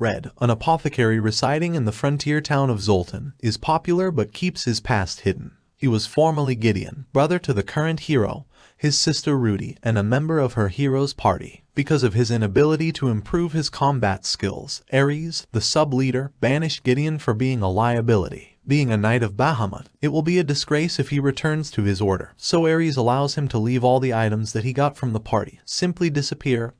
Red, an apothecary residing in the frontier town of Zoltan, is popular but keeps his past hidden. He was formerly Gideon, brother to the current hero, his sister Rudy, and a member of her hero's party. Because of his inability to improve his combat skills, Ares, the sub-leader, banished Gideon for being a liability. Being a knight of Bahamut, it will be a disgrace if he returns to his order, so Ares allows him to leave all the items that he got from the party, simply disappear,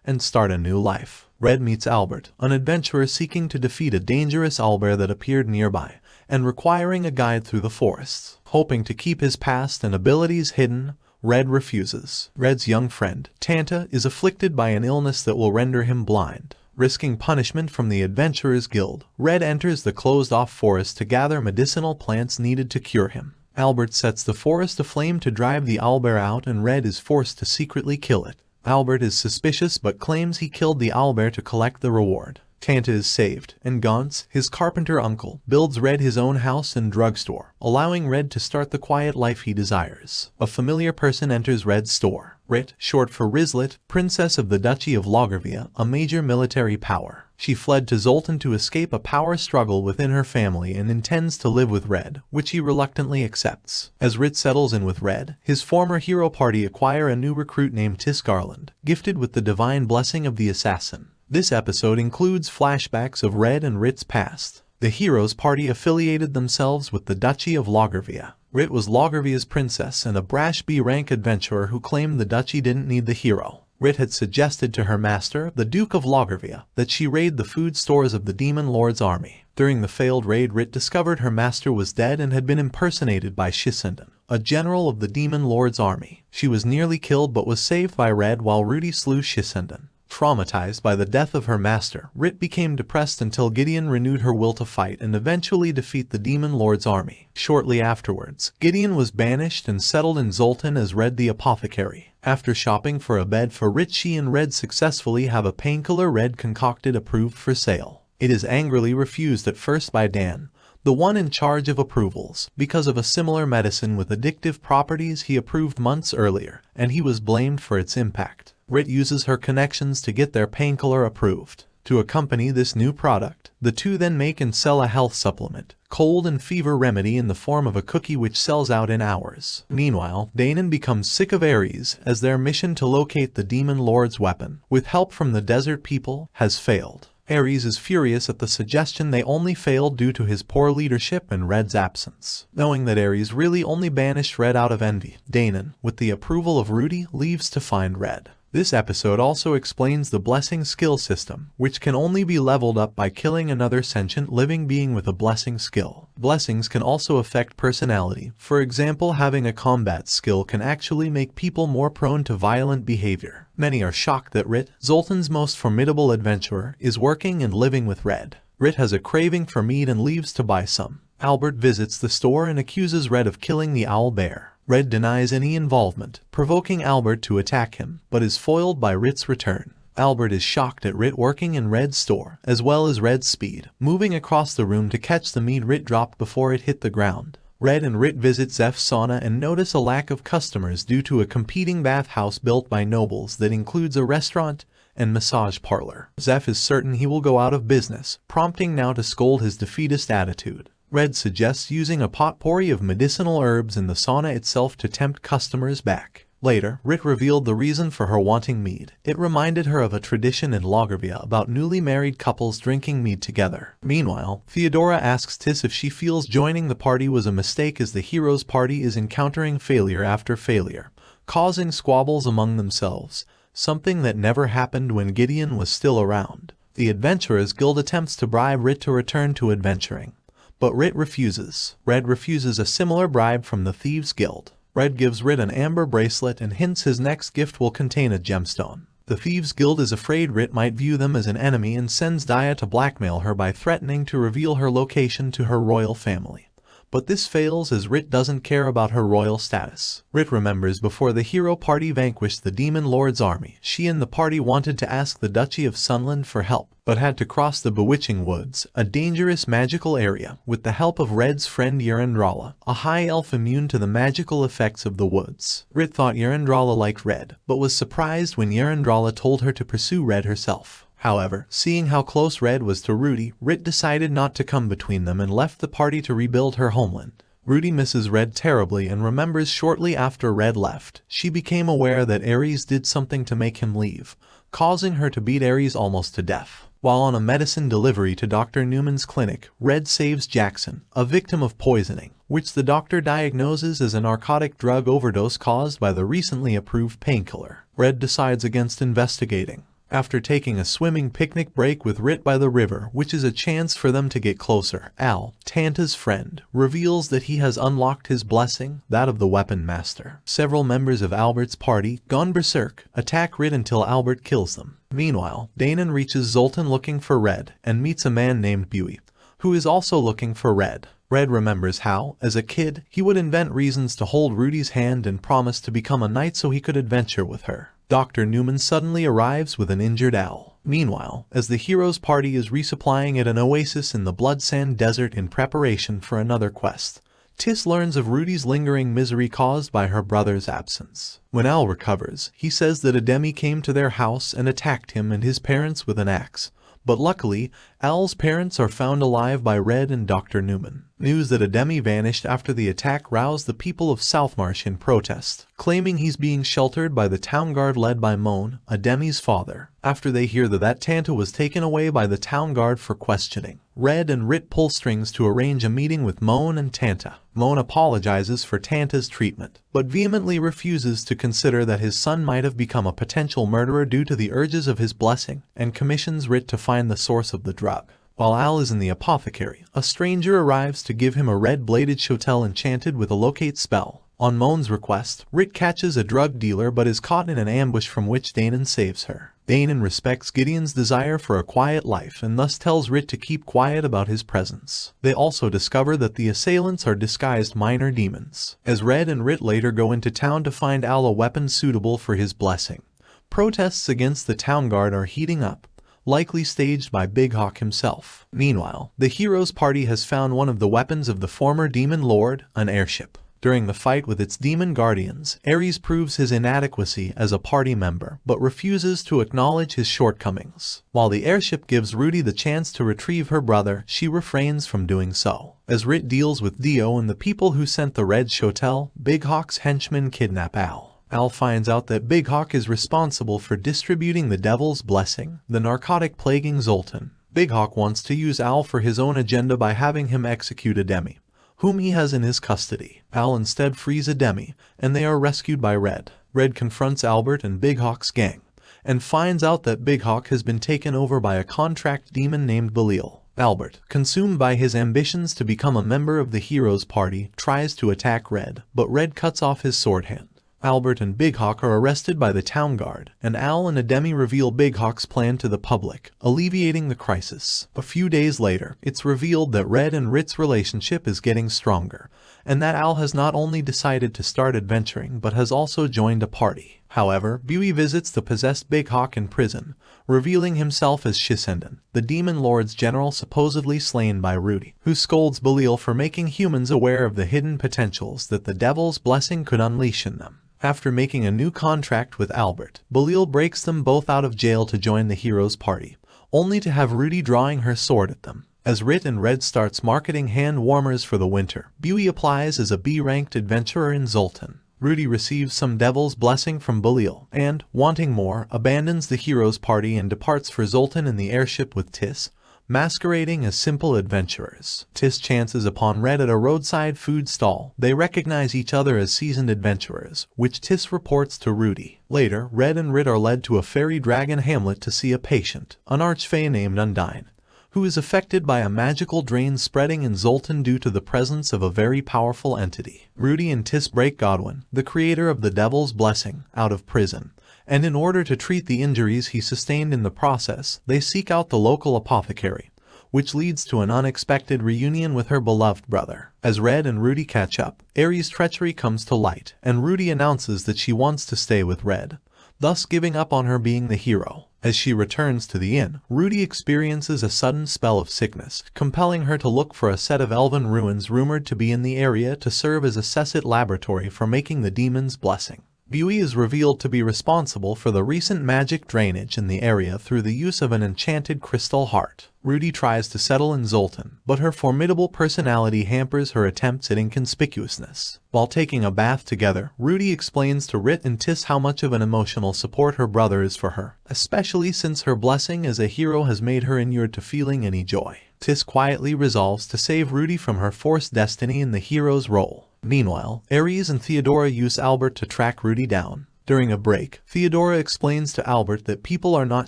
and start a new life. Red meets Albert, an adventurer seeking to defeat a dangerous owlbear that appeared nearby, and requiring a guide through the forests. Hoping to keep his past and abilities hidden, Red refuses. Red's young friend, Tanta, is afflicted by an illness that will render him blind. Risking punishment from the Adventurers Guild, Red enters the closed-off forest to gather medicinal plants needed to cure him. Albert sets the forest aflame to drive the owlbear out, and Red is forced to secretly kill it. Albert is suspicious but claims he killed the owlbear to collect the reward. Tanta is saved, and Gauntz, his carpenter uncle, builds Red his own house and drugstore, allowing Red to start the quiet life he desires. A familiar person enters Red's store. Rit, short for Rizlet, princess of the Duchy of Loggervia, a major military power. She fled to Zoltan to escape a power struggle within her family and intends to live with Red, which he reluctantly accepts. As Rit settles in with Red, his former hero party acquire a new recruit named Tis Garland, gifted with the divine blessing of the assassin. This episode includes flashbacks of Red and Rit's past. The heroes' party affiliated themselves with the Duchy of Loggervia. Rit was Loggervia's princess and a brash B-rank adventurer who claimed the duchy didn't need the hero. Rit had suggested to her master, the Duke of Loggervia, that she raid the food stores of the Demon Lord's army. During the failed raid, Rit discovered her master was dead and had been impersonated by Shissenden, a general of the Demon Lord's army. She was nearly killed but was saved by Red while Rudy slew Shissenden. Traumatized by the death of her master, Rit became depressed until Gideon renewed her will to fight and eventually defeat the Demon Lord's army. Shortly afterwards, Gideon was banished and settled in Zoltan as Red the Apothecary. After shopping for a bed for Rit, she and Red successfully have a painkiller Red concocted approved for sale. It is angrily refused at first by Dan, the one in charge of approvals, because of a similar medicine with addictive properties he approved months earlier, and he was blamed for its impact. Rit uses her connections to get their painkiller approved. To accompany this new product, the two then make and sell a health supplement, cold and fever remedy in the form of a cookie which sells out in hours. Meanwhile, Danon becomes sick of Ares as their mission to locate the Demon Lord's weapon, with help from the desert people, has failed. Ares is furious at the suggestion they only failed due to his poor leadership and Red's absence. Knowing that Ares really only banished Red out of envy, Danon, with the approval of Rudy, leaves to find Red. This episode also explains the blessing skill system, which can only be leveled up by killing another sentient living being with a blessing skill. Blessings can also affect personality. For example, having a combat skill can actually make people more prone to violent behavior. Many are shocked that Rit, Zoltan's most formidable adventurer, is working and living with Red. Rit has a craving for meat and leaves to buy some. Albert visits the store and accuses Red of killing the owl bear. Red denies any involvement, provoking Albert to attack him, but is foiled by Rit's return. Albert is shocked at Rit working in Red's store, as well as Red's speed, moving across the room to catch the meat Rit dropped before it hit the ground. Red and Rit visit Zeph's sauna and notice a lack of customers due to a competing bathhouse built by nobles that includes a restaurant and massage parlor. Zeph is certain he will go out of business, prompting now to scold his defeatist attitude. Red suggests using a potpourri of medicinal herbs in the sauna itself to tempt customers back. Later, Rit revealed the reason for her wanting mead. It reminded her of a tradition in Loggervia about newly married couples drinking mead together. Meanwhile, Theodora asks Tis if she feels joining the party was a mistake as the hero's party is encountering failure after failure, causing squabbles among themselves, something that never happened when Gideon was still around. The Adventurers Guild attempts to bribe Rit to return to adventuring, but Rit refuses. Red refuses a similar bribe from the Thieves Guild. Red gives Rit an amber bracelet and hints his next gift will contain a gemstone. The Thieves Guild is afraid Rit might view them as an enemy and sends Daya to blackmail her by threatening to reveal her location to her royal family. But this fails as Rit doesn't care about her royal status. Rit remembers before the hero party vanquished the Demon Lord's army, she and the party wanted to ask the Duchy of Sunland for help, but had to cross the Bewitching Woods, a dangerous magical area, with the help of Red's friend Yerendrala, a high elf immune to the magical effects of the woods. Rit thought Yerendrala liked Red, but was surprised when Yerendrala told her to pursue Red herself. However, seeing how close Red was to Rudy, Rit decided not to come between them and left the party to rebuild her homeland. Rudy misses Red terribly and remembers shortly after Red left, she became aware that Ares did something to make him leave, causing her to beat Ares almost to death. While on a medicine delivery to Dr. Newman's clinic, Red saves Jackson, a victim of poisoning, which the doctor diagnoses as a narcotic drug overdose caused by the recently approved painkiller. Red decides against investigating. After taking a swimming picnic break with Rit by the river, which is a chance for them to get closer, Al, Tanta's friend, reveals that he has unlocked his blessing, that of the Weapon Master. Several members of Albert's party, gone berserk, attack Rit until Albert kills them. Meanwhile, Danon reaches Zoltan looking for Red, and meets a man named Buey, who is also looking for Red. Red remembers how, as a kid, he would invent reasons to hold Rudy's hand and promise to become a knight so he could adventure with her. Dr. Newman suddenly arrives with an injured Al. Meanwhile, as the hero's party is resupplying at an oasis in the Blood Sand Desert in preparation for another quest, Tis learns of Rudy's lingering misery caused by her brother's absence. When Al recovers, he says that a demi came to their house and attacked him and his parents with an axe. But luckily, Al's parents are found alive by Red and Dr. Newman. News that a demi vanished after the attack roused the people of Southmarsh in protest, claiming he's being sheltered by the town guard led by Moan, a demi's father. After they hear that Tanta was taken away by the town guard for questioning, Red and Rit pull strings to arrange a meeting with Moan and Tanta. Moan apologizes for Tanta's treatment, but vehemently refuses to consider that his son might have become a potential murderer due to the urges of his blessing, and commissions Rit to find the source of the drug. While Al is in the apothecary, a stranger arrives to give him a red-bladed shotel enchanted with a locate spell. On Moan's request, Rit catches a drug dealer but is caught in an ambush from which Danon saves her. Danon respects Gideon's desire for a quiet life and thus tells Rit to keep quiet about his presence. They also discover that the assailants are disguised minor demons. As Red and Rit later go into town to find Al a weapon suitable for his blessing, protests against the town guard are heating up, likely staged by Big Hawk himself. Meanwhile, the hero's party has found one of the weapons of the former demon lord, an airship. During the fight with its demon guardians, Ares proves his inadequacy as a party member, but refuses to acknowledge his shortcomings. While the airship gives Rudy the chance to retrieve her brother, she refrains from doing so. As Rit deals with Dio and the people who sent the Red Shotel, Big Hawk's henchmen kidnap Al. Al finds out that Big Hawk is responsible for distributing the Devil's Blessing, the narcotic plaguing Zoltan. Big Hawk wants to use Al for his own agenda by having him execute a demi, whom he has in his custody. Al instead frees a demi, and they are rescued by Red. Red confronts Albert and Big Hawk's gang, and finds out that Big Hawk has been taken over by a contract demon named Belial. Albert, consumed by his ambitions to become a member of the hero's party, tries to attack Red, but Red cuts off his sword hand. Albert and Big Hawk are arrested by the town guard, and Al and a demi reveal Big Hawk's plan to the public, alleviating the crisis. A few days later, it's revealed that Red and Rit's relationship is getting stronger, and that Al has not only decided to start adventuring but has also joined a party. However, Buey visits the possessed Big Hawk in prison, revealing himself as Shisenden, the demon lord's general supposedly slain by Rudy, who scolds Belial for making humans aware of the hidden potentials that the Devil's Blessing could unleash in them. After making a new contract with Albert, Belial breaks them both out of jail to join the hero's party, only to have Rudy drawing her sword at them. As Rit and Red starts marketing hand warmers for the winter, Buey applies as a B-ranked adventurer in Zoltan. Rudy receives some Devil's Blessing from Belial, and, wanting more, abandons the hero's party and departs for Zoltan in the airship with Tis, masquerading as simple adventurers. Tis chances upon Red at a roadside food stall. They recognize each other as seasoned adventurers, which Tis reports to Rudy. Later, Red and Rit are led to a fairy dragon hamlet to see a patient, an archfey named Undine, who is affected by a magical drain spreading in Zoltan due to the presence of a very powerful entity. Rudy and Tis break Godwin, the creator of the Devil's Blessing, out of prison, and in order to treat the injuries he sustained in the process, they seek out the local apothecary, which leads to an unexpected reunion with her beloved brother. As Red and Rudy catch up, Ares' treachery comes to light, and Rudy announces that she wants to stay with Red, thus giving up on her being the hero. As she returns to the inn, Rudy experiences a sudden spell of sickness, compelling her to look for a set of elven ruins rumored to be in the area to serve as a Sesset laboratory for making the demon's blessing. Bui is revealed to be responsible for the recent magic drainage in the area through the use of an enchanted crystal heart. Rudy tries to settle in Zoltan, but her formidable personality hampers her attempts at inconspicuousness. While taking a bath together, Rudy explains to Rit and Tis how much of an emotional support her brother is for her, especially since her blessing as a hero has made her inured to feeling any joy. Tis quietly resolves to save Rudy from her forced destiny in the hero's role. Meanwhile, Ares and Theodora use Albert to track Rudy down. During a break, Theodora explains to Albert that people are not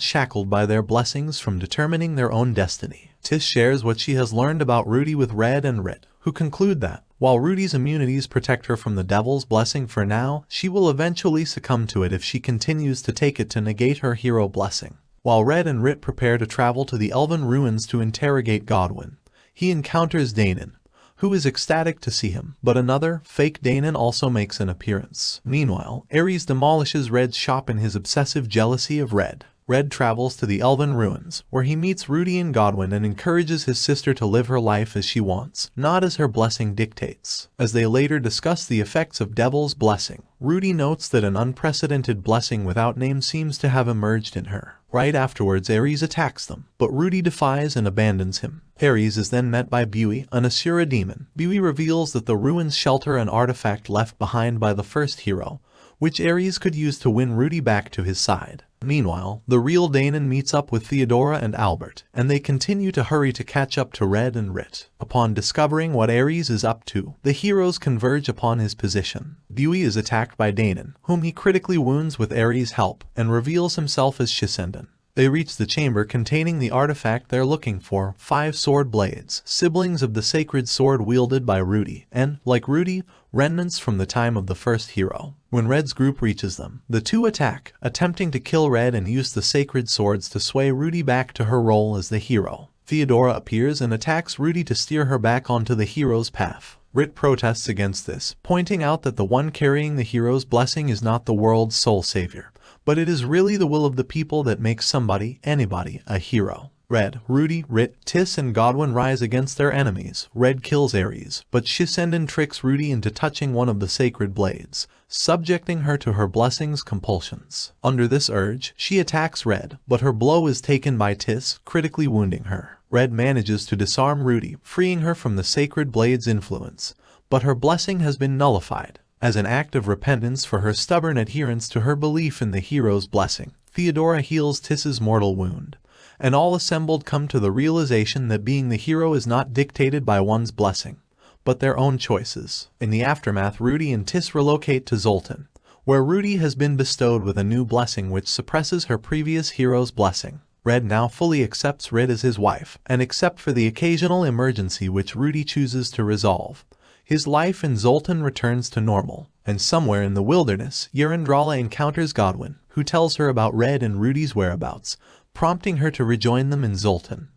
shackled by their blessings from determining their own destiny. Tis shares what she has learned about Rudy with Red and Rit, who conclude that, while Rudy's immunities protect her from the devil's blessing for now, she will eventually succumb to it if she continues to take it to negate her hero blessing. While Red and Rit prepare to travel to the Elven ruins to interrogate Godwin, he encounters Danon, who is ecstatic to see him, but another, fake Danon also makes an appearance. Meanwhile, Ares demolishes Red's shop in his obsessive jealousy of Red. Red travels to the Elven ruins, where he meets Rudy and Godwin and encourages his sister to live her life as she wants, not as her blessing dictates. As they later discuss the effects of Devil's blessing, Rudy notes that an unprecedented blessing without name seems to have emerged in her. Right afterwards, Ares attacks them, but Rudy defies and abandons him. Ares is then met by Bui, an Asura demon. Bui reveals that the ruins shelter an artifact left behind by the first hero, which Ares could use to win Rudy back to his side. Meanwhile, the real Danon meets up with Theodora and Albert, and they continue to hurry to catch up to Red and Rit. Upon discovering what Ares is up to, the heroes converge upon his position. Bui is attacked by Danon, whom he critically wounds with Ares' help, and reveals himself as Shisenden. They reach the chamber containing the artifact they're looking for, 5 sword blades, siblings of the sacred sword wielded by Rudy, and, like Rudy, remnants from the time of the first hero. When Red's group reaches them, the two attack, attempting to kill Red and use the sacred swords to sway Rudy back to her role as the hero. Theodora appears and attacks Rudy to steer her back onto the hero's path. Rit protests against this, pointing out that the one carrying the hero's blessing is not the world's sole savior, but it is really the will of the people that makes somebody, anybody, a hero. Red, Rudy, Rit, Tis, and Godwin rise against their enemies. Red kills Ares, but Shisenden tricks Rudy into touching one of the sacred blades, subjecting her to her blessing's compulsions. Under this urge, she attacks Red, but her blow is taken by Tis, critically wounding her. Red manages to disarm Rudy, freeing her from the sacred blade's influence, but her blessing has been nullified. As an act of repentance for her stubborn adherence to her belief in the hero's blessing, Theodora heals Tis's mortal wound, and all assembled come to the realization that being the hero is not dictated by one's blessing, but their own choices. In the aftermath, Rudy and Tis relocate to Zoltan, where Rudy has been bestowed with a new blessing which suppresses her previous hero's blessing. Red now fully accepts Rit as his wife, and except for the occasional emergency which Rudy chooses to resolve, his life in Zoltan returns to normal. And somewhere in the wilderness, Yerendrala encounters Godwin, who tells her about Red and Rudy's whereabouts, prompting her to rejoin them in Zoltan.